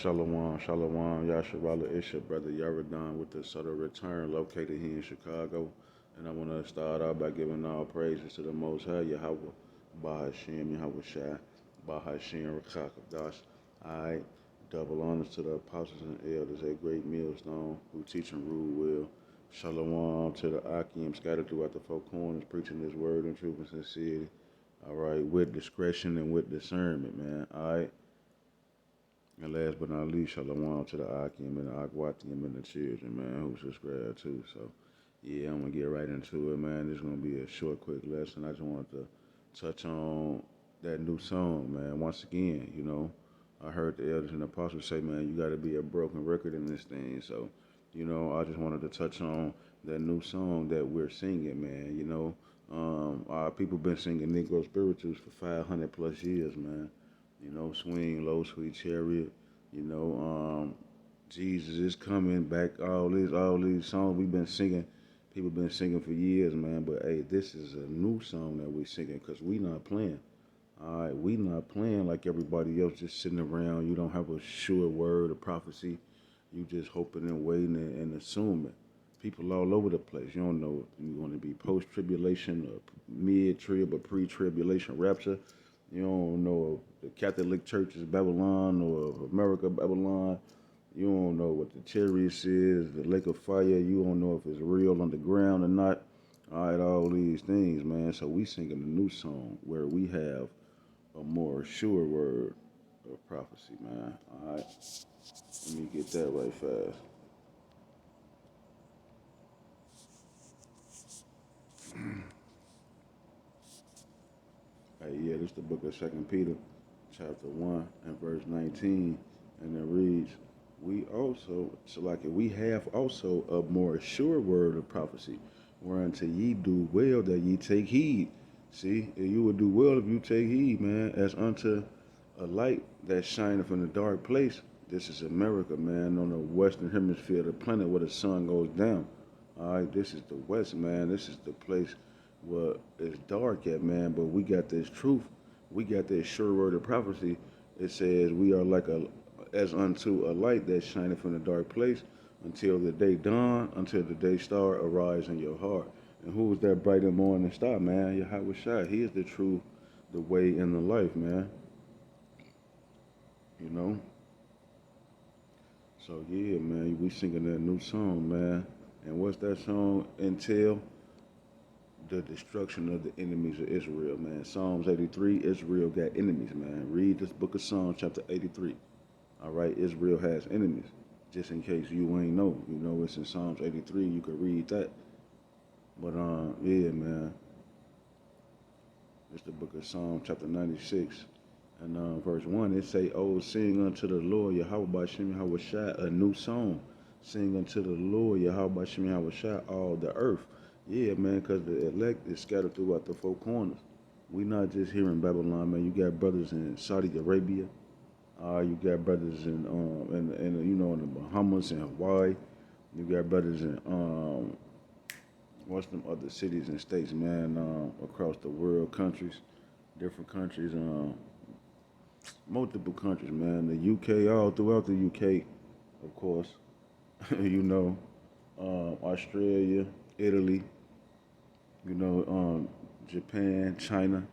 Shalom, shalom, Yasharala Isha, brother Yaradan with the subtle return located here in Chicago. And I want to start out by giving all praises to the Most High, Yahweh, Bahashem, Yahweh Shai, Bahashem, Rakakadash. Alright, double honors to the apostles and elders at Great Millstone who teach and rule well. Shalom to the Akim scattered throughout the four corners, preaching this word in truth and sincerity. Alright, with discretion and with discernment, man. Alright. And last but not least, shalom to the Akim and the Akwatium and the children, man, who subscribe too. So, yeah, I'm going to get right into it, man. This is going to be a short, quick lesson. I just wanted to touch on that new song, man. Once again, I heard the elders and apostles say, man, you got to be a broken record in this thing. So, I just wanted to touch on that new song that we're singing, man. Our people been singing Negro spirituals for 500 plus years, man. Swing low, sweet chariot. Jesus is coming back. All these songs we've been singing, people been singing for years, man. But hey, this is a new song that we singing because we not playing. All right, we not playing like everybody else, just sitting around. You don't have a sure word of prophecy. You just hoping and waiting and assuming. People all over the place. You don't know if you're going to be post-tribulation or mid-trib or pre-tribulation rapture. You don't know if the Catholic Church is Babylon or America Babylon. You don't know what the chariots is, the lake of fire. You don't know if it's real underground or not. All right, all these things, man. So we singing a new song where we have a more sure word of prophecy, man. All right, let me get that right fast. Hey, yeah, this is the book of Second Peter, chapter 1 and verse 19, and it reads, we have also a more sure word of prophecy, whereunto ye do well that ye take heed. See, you would do well if you take heed, man, as unto a light that shineth in a dark place. This is America, man, on the western hemisphere of the planet where the sun goes down. All right, this is the west, man. This is the place where it's dark at, man, but we got this truth. We got this sure word of prophecy. It says we are as unto a light that shineth from the dark place until the day dawn, until the day star arise in your heart. And who is that bright and morning star, man? Yahweh Shai. He is the truth, the way, and the life, man. You know? So, yeah, man, we singing that new song, man. And what's that song entail? The destruction of the enemies of Israel, man. Psalms 83, Israel got enemies, man. Read this book of Psalms, chapter 83. All right, Israel has enemies. Just in case you ain't know, it's in Psalms 83. You could read that. But yeah, man. It's the book of Psalms, chapter 96, and verse 1. It say, "Oh, sing unto the Lord Yahweh Bashem Yahweh Shai a new song. Sing unto the Lord Yahweh Bashem Yahweh Shai all the earth." Yeah, man, because the elect is scattered throughout the four corners. We not just here in Babylon, man. You got brothers in Saudi Arabia. You got brothers in the Bahamas and Hawaii. You got brothers in what's them other cities and states, man, across the world, countries, different countries, multiple countries, man. The UK, all throughout the UK, of course. Australia, Italy, Japan, China.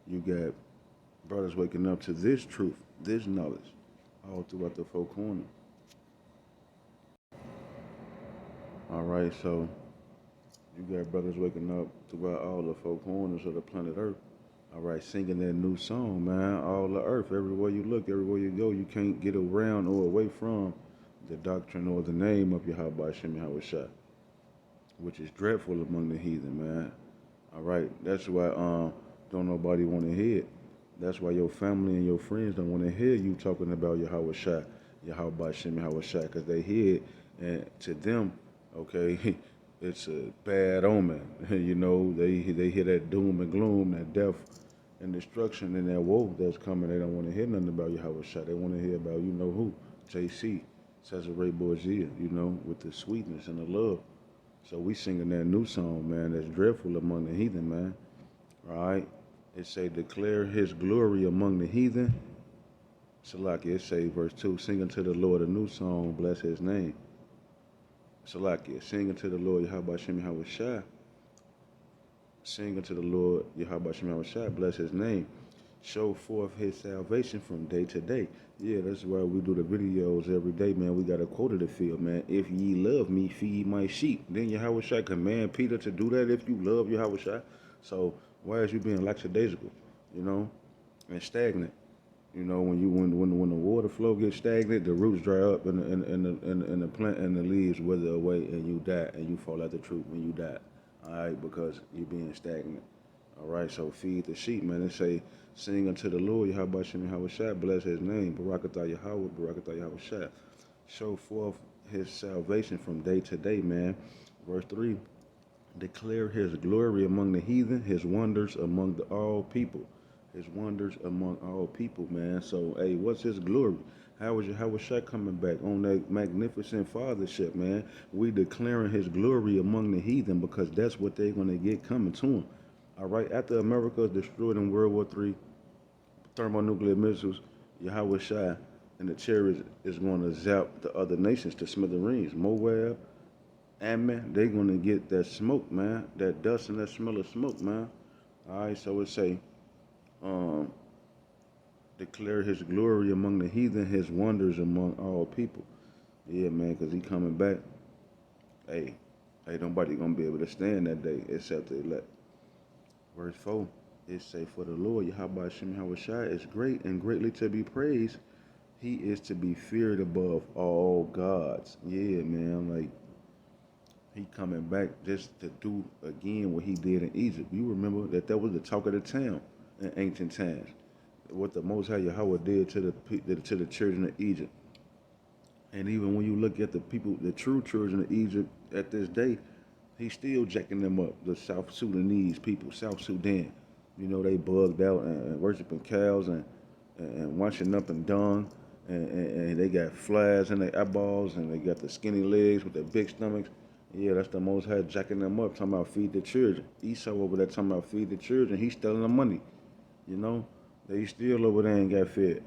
You got brothers waking up to this truth, this knowledge, all throughout the four corners. All right, so you got brothers waking up throughout all the four corners of the planet Earth. All right, singing that new song, man. All the earth, everywhere you look, everywhere you go, you can't get around or away from the doctrine or the name of Yahweh Shem Yahweh Shai, which is dreadful among the heathen, man. All right, that's why don't nobody want to hear it. That's why your family and your friends don't want to hear you talking about Yahweh Shai, Yahweh Shem Yahweh Shai, because they hear it, and to them, okay, it's a bad omen. They hear that doom and gloom, that death and destruction and that woe that's coming. They don't want to hear nothing about Yahweh Shai. They want to hear about you know who, JC, Cesare Borgia, with the sweetness and the love. So we singing that new song, man, that's dreadful among the heathen, man. All right? It say, declare his glory among the heathen, Salakia, it say verse 2, sing unto the Lord a new song, bless his name. Salakia, sing unto the Lord Yahweh Shem Yahweh Shai. Sing unto the Lord Yahweh Shem Yahweh Shai, bless his name. Show forth his salvation from day to day. Yeah, that's why we do the videos every day, man. We got a quote to fill, man. If ye love me, feed my sheep. Then Yahweh Shai command Peter to do that if you love Yahweh Shai. So why is you being lackadaisical, you know, and stagnant? You know, when the water flow gets stagnant, the roots dry up and the plant and the leaves wither away and you die and you fall out the truth when you die. All right, because you're being stagnant. All right, so feed the sheep, man. It say, sing unto the Lord, Yahweh Shem Yahweh Shai, bless his name. Barakatah Yahweh, Barakatah Yahweh Shai. Show forth his salvation from day to day, man. Verse 3, declare his glory among the heathen, his wonders among all people. His wonders among all people, man. So, hey, what's his glory? How was Shai coming back on that magnificent fathership, man? We declaring his glory among the heathen because that's what they're going to get coming to him. All right, after America destroyed in World War III, thermonuclear missiles, Yahweh Shai and the chariots is going to zap the other nations to smithereens. Moab, Ammon, they're going to get that smoke, man, that dust and that smell of smoke, man. All right, so it say, um, declare his glory among the heathen, his wonders among all people. Yeah, man, because he coming back. Hey, nobody going to be able to stand that day except the elect. Verse 4, it say, for the Lord, Yahweh Shem Yahweh Shai, is great and greatly to be praised. He is to be feared above all gods. Yeah, man, like, he coming back just to do again what he did in Egypt. You remember that was the talk of the town in ancient times. What the Most High Yahweh did to the children of Egypt. And even when you look at the people, the true children of Egypt at this day, he's still jacking them up. The South Sudanese people, South Sudan, you know, they bugged out and worshiping cows and washing up in dung. And they got flies in their eyeballs and they got the skinny legs with their big stomachs. Yeah, that's the Most High jacking them up, talking about feed the children. Esau over there talking about feed the children. He's stealing the money, you know. They still over there and got fed.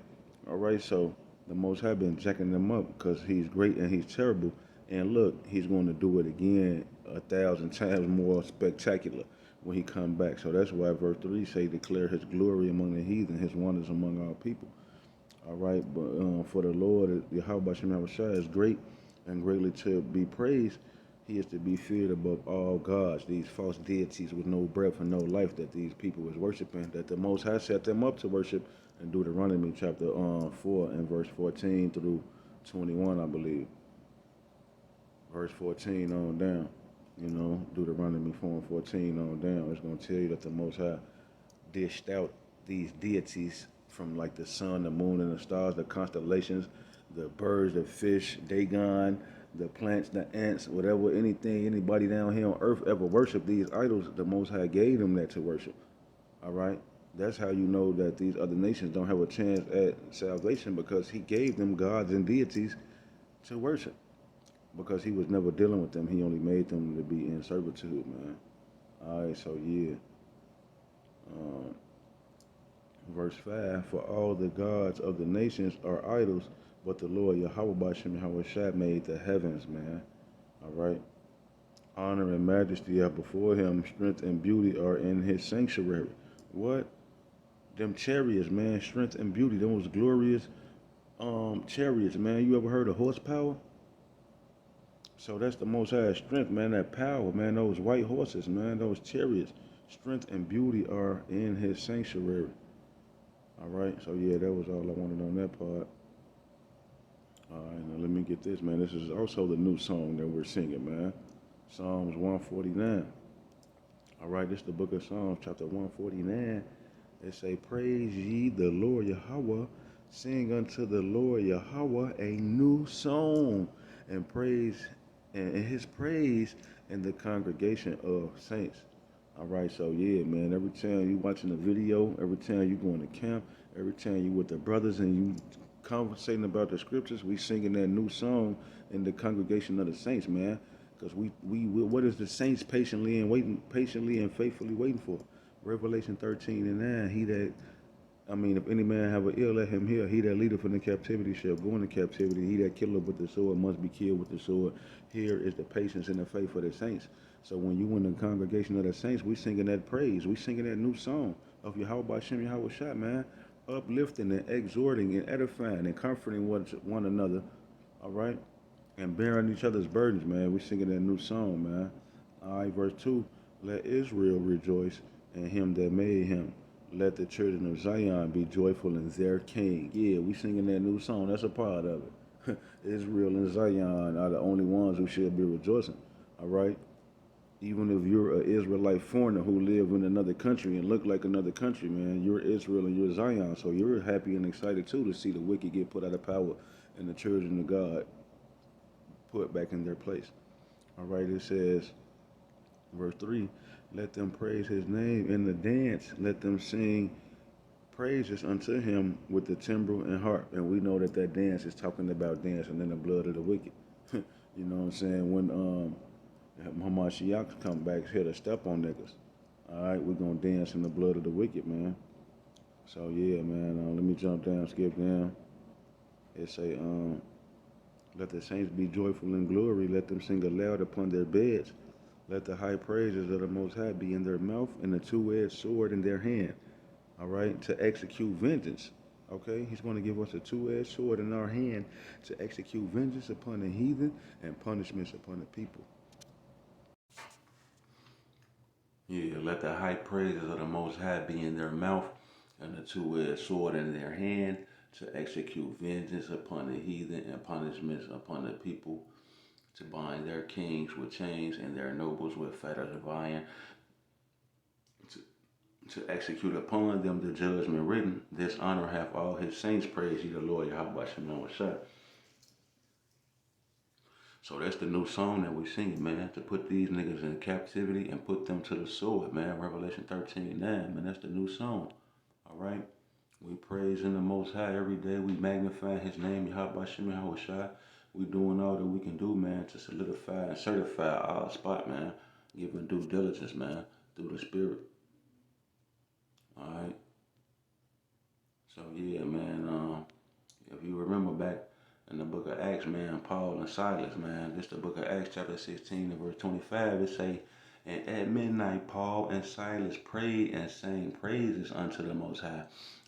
All right, so the Most High been jacking them up because he's great and he's terrible. And look, he's going to do it again 1,000 times more spectacular when he come back. So that's why verse 3 say, declare his glory among the heathen, his wonders among all people. All right, but for the Lord, Yahweh Shem Yahweh Shai is great and greatly to be praised. He is to be feared above all gods, these false deities with no breath and no life that these people was worshiping, that the Most High set them up to worship in Deuteronomy chapter 4 and verse 14 through 21, I believe. Verse 14 on down, you know, Deuteronomy 4 and 14 on down. It's going to tell you that the Most High dished out these deities from like the sun, the moon, and the stars, the constellations, the birds, the fish, Dagon, the plants, the ants, whatever, anything, anybody down here on earth ever worship these idols, the Most High gave them that to worship. All right? That's how you know that these other nations don't have a chance at salvation because he gave them gods and deities to worship. Because he was never dealing with them. He only made them to be in servitude, man. All right, so yeah. Verse 5, for all the gods of the nations are idols, but the Lord Yahweh Shem Yahweh Shai made the heavens, man. All right. Honor and majesty are before him. Strength and beauty are in his sanctuary. What? Them chariots, man. Strength and beauty. Those glorious chariots, man. You ever heard of horsepower? So that's the Most High strength, man. That power, man. Those white horses, man. Those chariots. Strength and beauty are in his sanctuary. All right, so yeah, that was all I wanted on that part. All right, now let me get this, man. This is also the new song that we're singing, man. Psalms 149. All right, this is the book of Psalms, chapter 149. They say, praise ye the Lord Yahweh. Sing unto the Lord Yahweh a new song, and praise and his praise in the congregation of saints. All right, so yeah, man, every time you watching a video, every time you going to camp, every time you with the brothers and you conversating about the scriptures, we singing that new song in the congregation of the saints, man. Because we what is the saints patiently and faithfully waiting for? Revelation 13 and 9, he that I mean, if any man have an ill, let him hear. He that leadeth in the captivity shall go into captivity. He that killeth with the sword must be killed with the sword. Here is the patience and the faith of the saints. So when you in the congregation of the saints, we singing that praise. We singing that new song of Yahweh Shem Yahweh Shah, man. Uplifting and exhorting and edifying and comforting one another. All right? And bearing each other's burdens, man. We singing that new song, man. All right, verse 2. Let Israel rejoice in him that made him. Let the children of Zion be joyful in their king. Yeah, we singing that new song. That's a part of it. Israel and Zion are the only ones who should be rejoicing. All right? Even if you're an Israelite foreigner who live in another country and look like another country, man, you're Israel and you're Zion. So you're happy and excited too to see the wicked get put out of power and the children of God put back in their place. All right, it says, verse 3, let them praise his name in the dance. Let them sing praises unto him with the timbrel and harp. And we know that that dance is talking about dancing in the blood of the wicked. You know what I'm saying? When Hamashiach come back here to step on niggas. All right, we're going to dance in the blood of the wicked, man. So, yeah, man, let me jump down, skip down. It say, let the saints be joyful in glory. Let them sing aloud upon their beds. Let the high praises of the Most High be in their mouth and the two-edged sword in their hand. All right, to execute vengeance. Okay, he's going to give us a two-edged sword in our hand to execute vengeance upon the heathen and punishments upon the people. Yeah, let the high praises of the Most High be in their mouth and the two-edged sword in their hand to execute vengeance upon the heathen and punishments upon the people, to bind their kings with chains and their nobles with fetters of iron, to execute upon them the judgment written. This honor hath all his saints. Praise ye the Lord Yahweh Shem Shah. So that's the new song that we singing, man, to put these niggas in captivity and put them to the sword, man. Revelation 13:9, man, that's the new song. All right? We praising the Most High every day. We magnify his name, Yahweh Shem Yahweh Shai. We doing all that we can do, man, to solidify and certify our spot, man. Giving due diligence, man, through the Spirit. All right? So, yeah, man, if you remember back in the book of Acts, man, Paul and Silas, man, this the book of Acts chapter 16 and verse 25, it say, and at midnight Paul and Silas prayed and sang praises unto the Most High,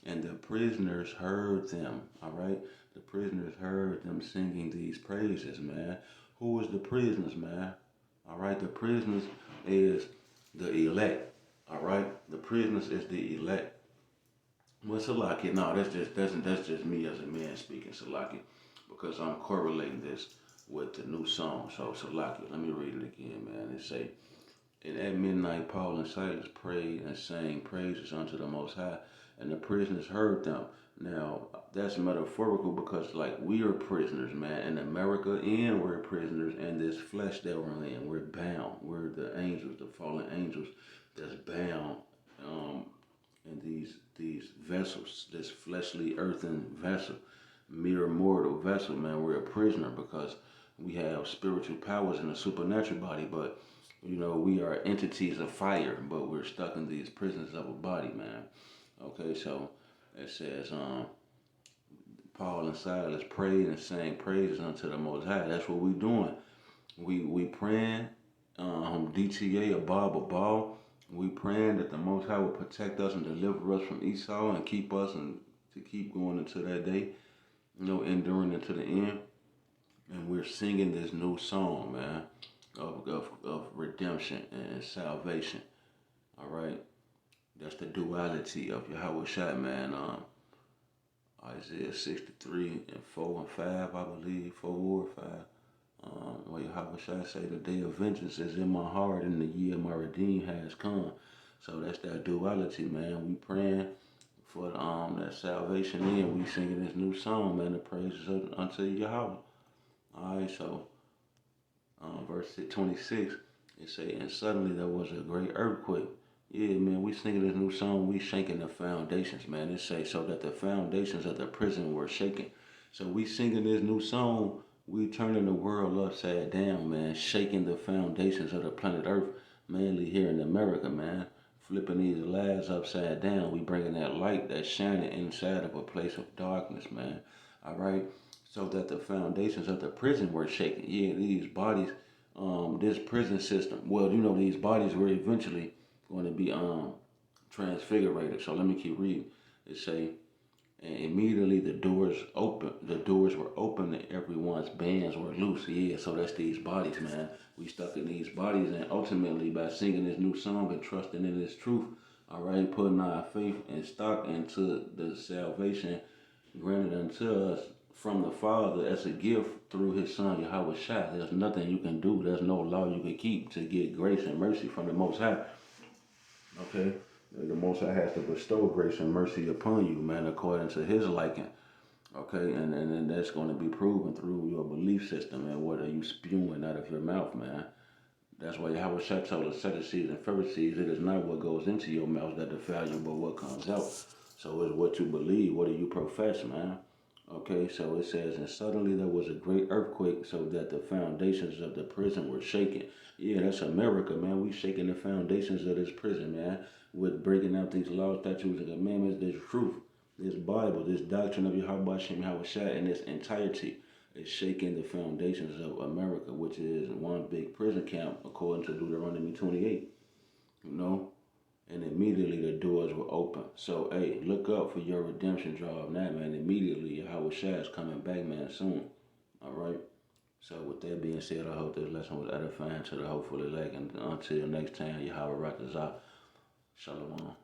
and the prisoners heard them, all right? The prisoners heard them singing these praises, man. Who was the prisoners, man? All right, the prisoners is the elect, all right? The prisoners is the elect. Well, Salaki, no, that's just me as a man speaking, Salaki, because I'm correlating this with the new song. So Salaki, let me read it again, man. It say, and at midnight Paul and Silas prayed and sang praises unto the Most High, and the prisoners heard them. Now that's metaphorical because like we are prisoners, man, in America, and we're prisoners in this flesh that we're in. We're bound. We're the angels, the fallen angels that's bound. In these vessels, this fleshly earthen vessel, mere mortal vessel, man. We're a prisoner because we have spiritual powers in a supernatural body, but you know, we are entities of fire, but we're stuck in these prisons of a body, man. Okay, so it says, Paul and Silas prayed and sang praises unto the Most High. That's what we doing. We praying, DTA, a ball. We praying that the Most High will protect us and deliver us from Esau and keep us and to keep going into that day, you know, enduring into the end. And we're singing this new song, man, of redemption and salvation. All right, that's the duality of Yahweh Shai, man. Isaiah 63 and 4 and 5, I believe, 4 or 5. Where Yahweh Shai say the day of vengeance is in my heart and the year of my redeem has come. So that's that duality, man. We praying for that salvation and we singing this new song, man, the praises unto Yahweh. All right, so verse 26, it say, and suddenly there was a great earthquake. Yeah, man, we singing this new song, we shaking the foundations, man. It say, so that the foundations of the prison were shaking. So we singing this new song, we turning the world upside down, man, shaking the foundations of the planet Earth, mainly here in America, man. flipping these lives upside down. We bringing that light that's shining inside of a place of darkness, man. All right, so that the foundations of the prison were shaken. Yeah, these bodies, this prison system. Well, these bodies were eventually going to be transfigurated. So let me keep reading. It say, and immediately the doors open. The doors were open and everyone's bands were loose. Yeah, so that's these bodies, man. We stuck in these bodies, and ultimately by singing this new song and trusting in this truth, all right, putting our faith and stock into the salvation granted unto us from the Father as a gift through His Son Yahweh Shai. There's nothing you can do. There's no law you can keep to get grace and mercy from the Most High. Okay, the Most High has to bestow grace and mercy upon you, man, according to His liking. Okay, and then that's going to be proven through your belief system and what are you spewing out of your mouth, man. That's why Yahweh Shai told the Sadducees and Pharisees, it is not what goes into your mouth that defile you, but what comes out. So it's what you believe, what do you profess, man. Okay, so it says, and suddenly there was a great earthquake, so that the foundations of the prison were shaken. Yeah, that's America, man. We shaking the foundations of this prison, man. With breaking out these laws, statutes, and commandments, this truth, this Bible, this doctrine of Yahweh Hashem, Yahweh Shai in its entirety is shaking the foundations of America, which is one big prison camp, according to Deuteronomy 28. You know? And immediately the doors were open. So, hey, look up for your redemption job now, man. Immediately, Yahweh Shai is coming back, man, soon. All right? So, with that being said, I hope this lesson was edifying to the hopeful elect. And until next time, Yahweh Rakazah. Shalom.